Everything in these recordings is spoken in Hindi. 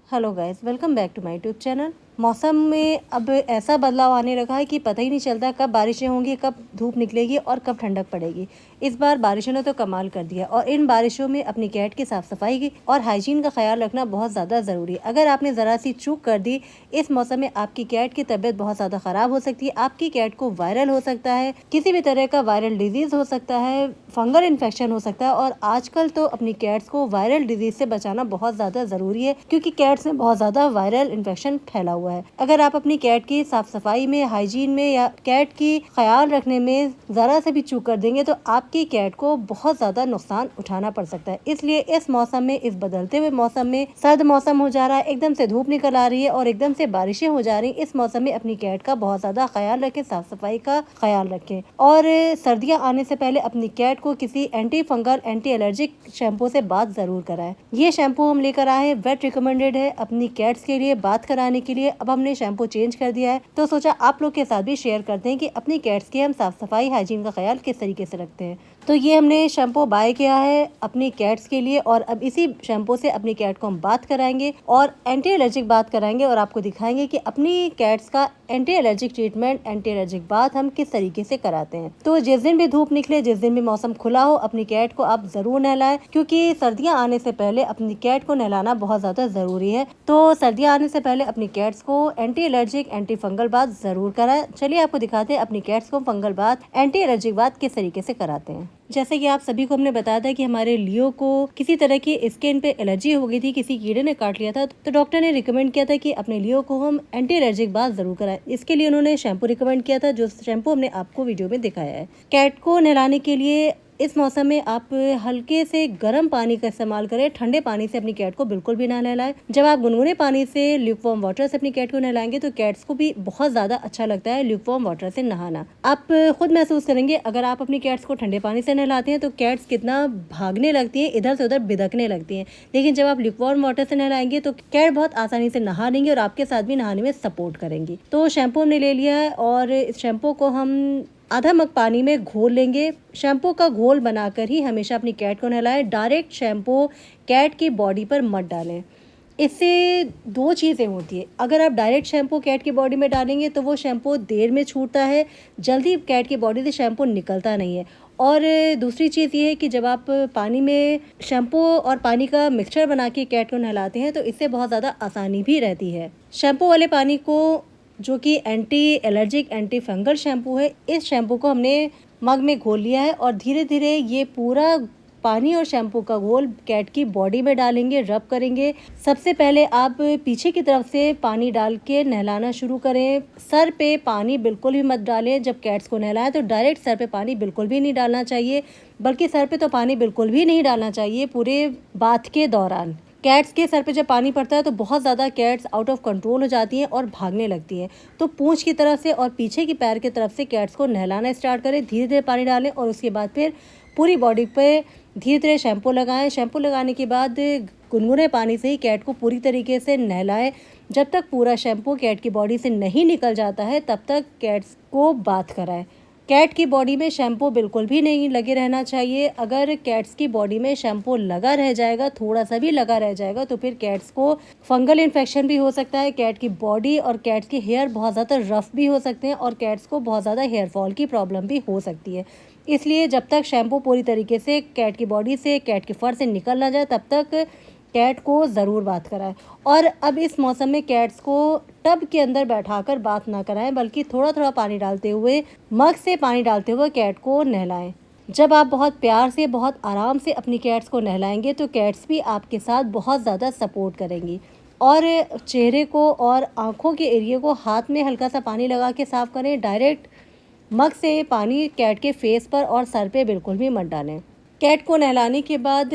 Hello guys, welcome back to my YouTube channel. मौसम में अब ऐसा बदलाव आने लगा है कि पता ही नहीं चलता कब बारिशें होंगी, कब धूप निकलेगी और कब ठंडक पड़ेगी। इस बार बारिशों ने तो कमाल कर दिया और इन बारिशों में अपनी कैट की साफ सफाई की और हाइजीन का ख्याल रखना बहुत ज़्यादा ज़रूरी है। अगर आपने ज़रा सी चूक कर दी, इस मौसम में आपकी कैट की तबीयत बहुत ज़्यादा ख़राब हो सकती है। आपकी कैट को वायरल हो सकता है, किसी भी तरह का वायरल डिजीज़ हो सकता है, फंगल इन्फेक्शन हो सकता है। और आजकल तो अपनी कैट्स को वायरल डिजीज से बचाना बहुत ज़्यादा ज़रूरी है, क्योंकि कैट्स में बहुत ज़्यादा वायरल इन्फेक्शन फैला हुआ है। अगर आप अपनी कैट की साफ सफाई में, हाइजीन में या कैट की ख्याल रखने में ज़रा से भी चूक कर देंगे तो आपकी कैट को बहुत ज़्यादा नुकसान उठाना पड़ सकता है। इसलिए इस मौसम में, इस बदलते हुए मौसम में, सर्द मौसम हो जा रहा है, एकदम से धूप निकल आ रही है और एकदम से बारिशें हो जा रही हैं। इस मौसम में अपनी कैट का बहुत ज़्यादा ख्याल रखें, साफ सफाई का ख्याल रखें। और सर्दियाँ आने से पहले अपनी कैट को किसी anti fungal, anti allergic shampoo से बात ज़रूर कराएं। ये शैम्पू हम लेकर आए हैं, वेट रिकमेंडेड है अपनी कैट्स के लिए बात कराने के लिए। अब हमने शैम्पू चेंज कर दिया है, तो सोचा आप लोग के साथ भी शेयर करते हैं कि अपनी कैट्स की हम साफ सफाई, हाइजीन का ख्याल किस तरीके से रखते हैं। तो ये हमने शैम्पू बाय किया है अपनी कैट्स के लिए और अब इसी शैम्पू से अपनी कैट को हम बात कराएंगे और एंटी एलर्जिक बात कराएंगे और आपको दिखाएंगे कि अपनी कैट्स का anti allergic treatment, anti allergic बात हम किस तरीके से कराते हैं। तो जिस दिन भी धूप निकले, जिस दिन भी मौसम खुला हो, अपनी कैट को आप जरूर नहलाएं, क्योंकि सर्दियां आने से पहले अपनी कैट को नहलाना बहुत ज्यादा जरूरी है। तो सर्दियां आने से पहले अपनी कैट्स को एंटी एलर्जिक, एंटी फंगल बात जरूर कराएं। चलिए आपको दिखाते हैं अपनी कैट्स को फंगल बात, एंटी एलर्जिक बात किस तरीके से कराते हैं। जैसे कि आप सभी को हमने बताया था कि हमारे लियो को किसी तरह की स्किन पे एलर्जी हो गई थी, किसी कीड़े ने काट लिया था, तो डॉक्टर ने रिकमेंड किया था कि अपने लियो को हम एंटी एलर्जिक बात जरूर कराएं। इसके लिए उन्होंने शैम्पू रिकमेंड किया था, जो शैम्पू हमने आपको वीडियो में दिखाया है। कैट को नहलाने के लिए इस मौसम में आप हल्के से गर्म पानी का इस्तेमाल करें। ठंडे पानी से अपनी कैट को बिल्कुल भी ना नहलाएं। जब आप गुनगुने पानी से, ल्यूकवार्म वाटर से अपनी कैट को नहलाएंगे तो कैट्स को भी बहुत ज्यादा अच्छा लगता है ल्यूकवार्म वाटर से नहाना। आप खुद महसूस करेंगे, अगर आप अपनी कैट्स को ठंडे पानी से नहलाते हैं तो कैट्स कितना भागने लगती हैं, इधर से उधर बिदकने लगती हैं। लेकिन जब आप ल्यूकवार्म वाटर से नहलाएंगे तो कैट बहुत आसानी से नहा लेंगी और आपके साथ भी नहाने में सपोर्ट करेंगी। तो शैम्पू हमने ले लिया है और इस शैम्पू को हम आधा मग पानी में घोल लेंगे। शैम्पू का घोल बनाकर ही हमेशा अपनी कैट को नहलाएं। डायरेक्ट शैम्पू कैट की बॉडी पर मत डालें। इससे दो चीज़ें होती है, अगर आप डायरेक्ट शैम्पू कैट की बॉडी में डालेंगे तो वो शैम्पू देर में छूटता है, जल्दी कैट की बॉडी से शैम्पू निकलता नहीं है। और दूसरी चीज़ ये है कि जब आप पानी में शैम्पू और पानी का मिक्सचर बना के कैट को नहलाते हैं तो इससे बहुत ज़्यादा आसानी भी रहती है। शैम्पू वाले पानी को, जो कि anti allergic, anti fungal shampoo है, इस शैम्पू को हमने मग में घोल लिया है और धीरे धीरे ये पूरा पानी और शैम्पू का घोल कैट की बॉडी में डालेंगे, रब करेंगे। सबसे पहले आप पीछे की तरफ से पानी डाल के नहलाना शुरू करें। सर पे पानी बिल्कुल भी मत डालें। जब कैट्स को नहलाएं तो डायरेक्ट सर पे पानी बिल्कुल भी नहीं डालना चाहिए, बल्कि सर पे तो पानी बिल्कुल भी नहीं डालना चाहिए पूरे बाथ के दौरान। कैट्स के सर पे जब पानी पड़ता है तो बहुत ज़्यादा कैट्स आउट ऑफ कंट्रोल हो जाती हैं और भागने लगती हैं। तो पूंछ की तरफ से और पीछे की पैर की तरफ से कैट्स को नहलाना स्टार्ट करें। धीरे धीरे पानी डालें और उसके बाद फिर पूरी बॉडी पे धीरे धीरे शैम्पू लगाएं। शैम्पू लगाने के बाद गुनगुने पानी से ही कैट को पूरी तरीके से नहलाएं। जब तक पूरा शैम्पू कैट की बॉडी से नहीं निकल जाता है तब तक कैट्स को बाथ कराएं। कैट की बॉडी में शैम्पू बिल्कुल भी नहीं लगे रहना चाहिए। अगर कैट्स की बॉडी में शैम्पू लगा रह जाएगा, थोड़ा सा भी लगा रह जाएगा, तो फिर कैट्स को फंगल इन्फेक्शन भी हो सकता है। कैट की बॉडी और कैट्स के हेयर बहुत ज़्यादा रफ भी हो सकते हैं और कैट्स को बहुत ज़्यादा हेयर फॉल की प्रॉब्लम भी हो सकती है। इसलिए जब तक शैम्पू पूरी तरीके से कैट की बॉडी से, कैट के फर से निकल ना जाए, तब तक कैट को ज़रूर बात कराएं। और अब इस मौसम में कैट्स को टब के अंदर बैठाकर बात ना कराएं, बल्कि थोड़ा थोड़ा पानी डालते हुए, मग से पानी डालते हुए कैट को नहलाएं। जब आप बहुत प्यार से, बहुत आराम से अपनी कैट्स को नहलाएंगे तो कैट्स भी आपके साथ बहुत ज़्यादा सपोर्ट करेंगी। और चेहरे को और आँखों के एरिए को हाथ में हल्का सा पानी लगा के साफ़ करें। डायरेक्ट मग से पानी कैट के फेस पर और सर पे बिल्कुल भी मत डालें। कैट को नहलाने के बाद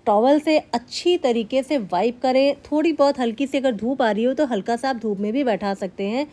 टॉवल से अच्छी तरीके से वाइप करें। थोड़ी बहुत हल्की सी अगर धूप आ रही हो तो हल्का सा आप धूप में भी बैठा सकते हैं।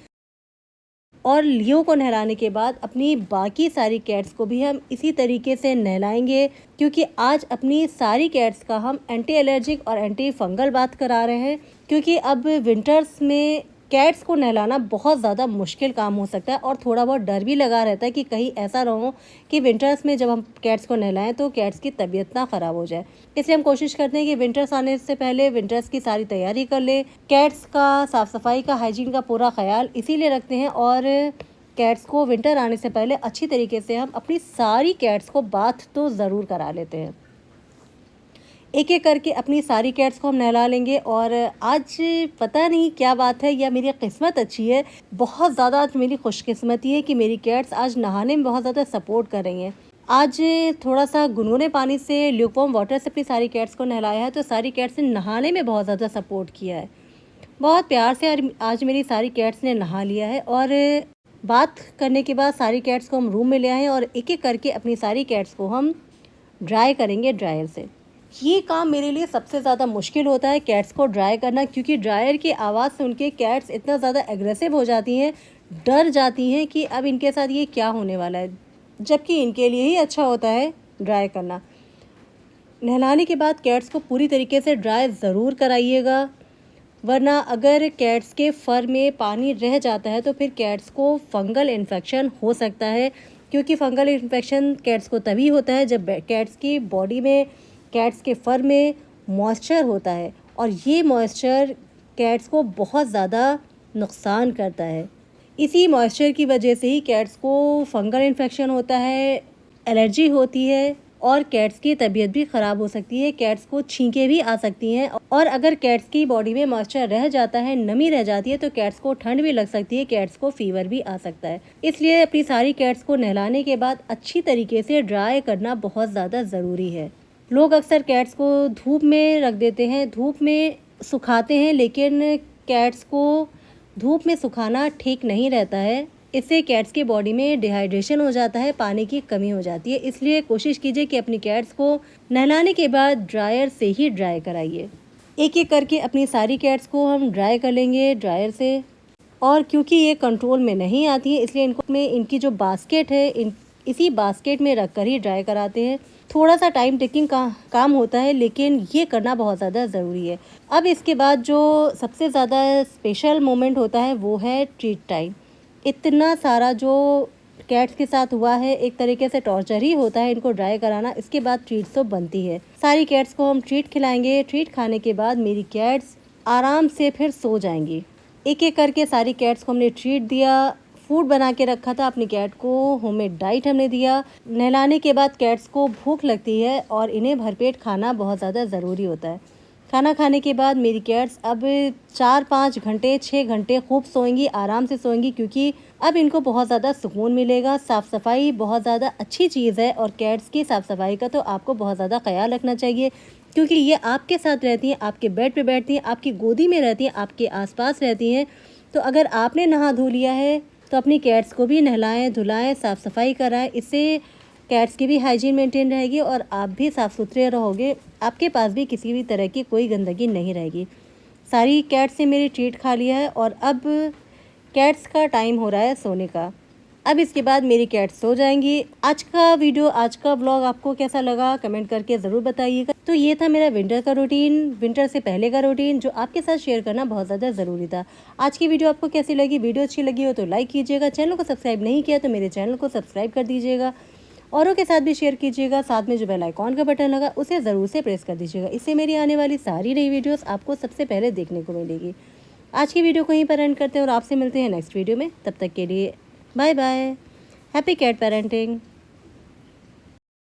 और लियो को नहलाने के बाद अपनी बाकी सारी कैट्स को भी हम इसी तरीके से नहलाएंगे, क्योंकि आज अपनी सारी कैट्स का हम एंटी एलर्जिक और एंटी फंगल बात करा रहे हैं। क्योंकि अब विंटर्स में कैट्स को नहलाना बहुत ज़्यादा मुश्किल काम हो सकता है और थोड़ा बहुत डर भी लगा रहता है कि कहीं ऐसा ना हो कि विंटर्स में जब हम कैट्स को नहलाएं तो कैट्स की तबीयत ना ख़राब हो जाए। इसलिए हम कोशिश करते हैं कि विंटर्स आने से पहले विंटर्स की सारी तैयारी कर ले। कैट्स का साफ़ सफाई का, हाइजीन का पूरा ख्याल इसीलिए रखते हैं और कैट्स को विंटर आने से पहले अच्छी तरीके से हम अपनी सारी कैट्स को बाथ तो ज़रूर करा लेते हैं। एक एक करके अपनी सारी कैट्स को हम नहला लेंगे। और आज पता नहीं क्या बात है या मेरी किस्मत अच्छी है, बहुत ज़्यादा आज मेरी खुशकिस्मती है कि मेरी कैट्स आज नहाने में बहुत ज़्यादा सपोर्ट कर रही हैं। आज थोड़ा सा गुनगुने पानी से, ल्यूकवार्म वाटर से अपनी सारी कैट्स को नहलाया है तो सारी कैट्स ने नहाने में बहुत ज़्यादा सपोर्ट किया है। बहुत प्यार से आज मेरी सारी कैट्स ने नहा लिया है। और बात करने के बाद सारी कैट्स को हम रूम में ले आए और एक एक करके अपनी सारी कैट्स को हम ड्राई करेंगे ड्रायर से। ये काम मेरे लिए सबसे ज़्यादा मुश्किल होता है, कैट्स को ड्राई करना, क्योंकि ड्रायर की आवाज़ से उनके कैट्स इतना ज़्यादा एग्रेसिव हो जाती हैं, डर जाती हैं कि अब इनके साथ ये क्या होने वाला है, जबकि इनके लिए ही अच्छा होता है ड्राई करना। नहलाने के बाद कैट्स को पूरी तरीके से ड्राई ज़रूर कराइएगा, वरना अगर कैट्स के फर में पानी रह जाता है तो फिर कैट्स को फंगल इन्फेक्शन हो सकता है, क्योंकि फंगल इन्फेक्शन कैट्स को तभी होता है जब कैट्स की बॉडी में, कैट्स के फर में मॉइस्चर होता है और ये मॉइस्चर कैट्स को बहुत ज़्यादा नुकसान करता है। इसी मॉइस्चर की वजह से ही कैट्स को फंगल इन्फेक्शन होता है, एलर्जी होती है और कैट्स की तबीयत भी ख़राब हो सकती है, कैट्स को छींकें भी आ सकती हैं। और अगर कैट्स की बॉडी में मॉइस्चर रह जाता है, नमी रह जाती है, तो कैट्स को ठंड भी लग सकती है, कैट्स को फीवर भी आ सकता है। इसलिए अपनी सारी कैट्स को नहलाने के बाद अच्छी तरीके से ड्राई करना बहुत ज़्यादा ज़रूरी है। लोग अक्सर कैट्स को धूप में रख देते हैं, धूप में सुखाते हैं, लेकिन कैट्स को धूप में सुखाना ठीक नहीं रहता है। इससे कैट्स की बॉडी में डिहाइड्रेशन हो जाता है, पानी की कमी हो जाती है। इसलिए कोशिश कीजिए कि अपनी कैट्स को नहलाने के बाद ड्रायर से ही ड्राई कराइए। एक एक करके अपनी सारी कैट्स को हम ड्राई कर लेंगे ड्रायर से। और क्योंकि ये कंट्रोल में नहीं आती है, इसलिए इनकी जो बास्केट है, इसी बास्केट में रख कर ही ड्राई कराते हैं। थोड़ा सा टाइम टेकिंग काम होता है, लेकिन ये करना बहुत ज़्यादा ज़रूरी है। अब इसके बाद जो सबसे ज़्यादा स्पेशल मोमेंट होता है वो है ट्रीट टाइम। इतना सारा जो कैट्स के साथ हुआ है, एक तरीके से टॉर्चर ही होता है इनको ड्राई कराना। इसके बाद ट्रीट तो बनती है। सारी कैट्स को हम ट्रीट खिलाएंगे। ट्रीट खाने के बाद मेरी कैट्स आराम से फिर सो जाएंगी। एक एक करके सारी कैट्स को हमने ट्रीट दिया, फूड बना के रखा था अपनी कैट को, होममेड डाइट हमने दिया। नहलाने के बाद कैट्स को भूख लगती है और इन्हें भरपेट खाना बहुत ज़्यादा ज़रूरी होता है। खाना खाने के बाद मेरी कैट्स अब 4-5 घंटे 6 घंटे खूब सोएंगी, आराम से सोएंगी, क्योंकि अब इनको बहुत ज़्यादा सुकून मिलेगा। साफ़ सफाई बहुत ज़्यादा अच्छी चीज़ है और कैट्स की साफ़ सफाई का तो आपको बहुत ज़्यादा ख्याल रखना चाहिए, क्योंकि ये आपके साथ रहती हैं, आपके बेड पे बैठती हैं, आपकी गोदी में रहती हैं, आपके आसपास रहती हैं। तो अगर आपने नहा धो लिया है तो अपनी कैट्स को भी नहलाएं, धुलाएं, साफ़ सफाई कराएं। इससे कैट्स की भी हाइजीन मेंटेन रहेगी और आप भी साफ़ सुथरे रहोगे। आपके पास भी किसी भी तरह की कोई गंदगी नहीं रहेगी। सारी कैट्स ने मेरी ट्रीट खा लिया है और अब कैट्स का टाइम हो रहा है सोने का। अब इसके बाद मेरी कैट्स सो जाएंगी। आज का व्लॉग आपको कैसा लगा कमेंट करके ज़रूर बताइएगा। तो ये था मेरा विंटर का रूटीन, विंटर से पहले का रूटीन, जो आपके साथ शेयर करना बहुत ज़्यादा ज़रूरी था। आज की वीडियो आपको कैसी लगी? वीडियो अच्छी लगी हो तो लाइक कीजिएगा, चैनल को सब्सक्राइब नहीं किया तो मेरे चैनल को सब्सक्राइब कर दीजिएगा, औरों के साथ भी शेयर कीजिएगा। साथ में जो बेल आइकॉन का बटन लगा उसे ज़रूर से प्रेस कर दीजिएगा। इससे मेरी आने वाली सारी नई वीडियोस आपको सबसे पहले देखने को मिलेगी। आज की वीडियो को यहीं पर एंड करते हैं और आपसे मिलते हैं नेक्स्ट वीडियो में। तब तक के लिए bye bye. Happy cat parenting.